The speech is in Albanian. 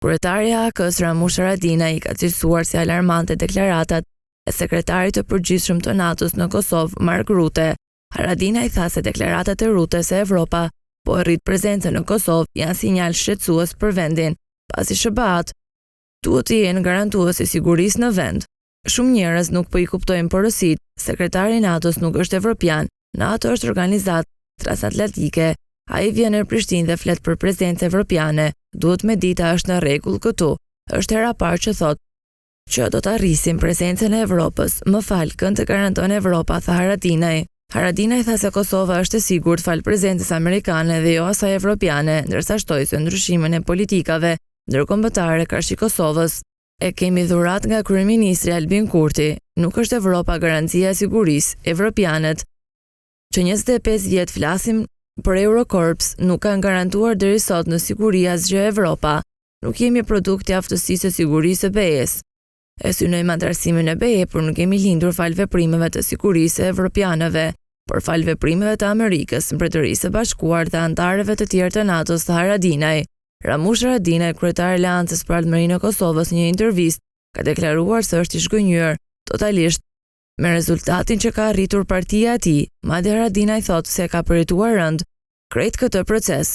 Kryetarja e AK-s Ramush Haradinaj ka cilësuar si alarmante deklaratat e sekretarit të përgjithshëm të NATO-s në Kosovë, Mark Rutte. Haradinaj tha se deklaratat e Rutte se Evropa po e rrit prezencën në Kosovë janë sinjal shqetësues për vendin, pasi SBA-t duhet të jenë garantues i sigurisë në vend. Shumë njerëz nuk po i kuptojnë porosit, sekretari i NATO-s nuk është evropian, NATO është organizatë transatlantike, ai vjen në Prishtinë dhe flet për prezencë evropiane, duhet me dita është në rregull këtu. Është hera parë që thotë që do të arrisim prezencën e Evropës. Më fal, kënd të garanton Evropa, tha Haradinaj. Haradinaj tha se Kosova është e sigurt fal prezencës amerikane dhe jo asaj evropiane, ndërsa shtoi se ndryshimin e politikave ndërkombëtare karshi Kosovës e kemi dhurat nga kryeministri Albin Kurti. Nuk është Evropa garancia e sigurisë. Evropianët që 25 vjet flasim për Eurokorps nuk kanë garantuar deri sot në siguri asgjë Evropa. Nuk jemi produkt i aftësisë së sigurisë së BE-s. E synojmë antarësimin e BE, por nuk kemi lindur fal veprimeve të sigurisë e evropianëve, por fal veprimeve të Amerikës, Mbretërisë së Bashkuar dhe antarëve të tjerë të NATO-s, tha Haradinaj. Ramush Haradinaj, kryetar i Aleancës për Ardhmërinë e Kosovës, në një intervistë ka deklaruar se është i zhgënjur totalisht me rezultatin që ka arritur partia e tij. Madje Haradinaj thotë se ka përjetuar rënd krejt këtë proces.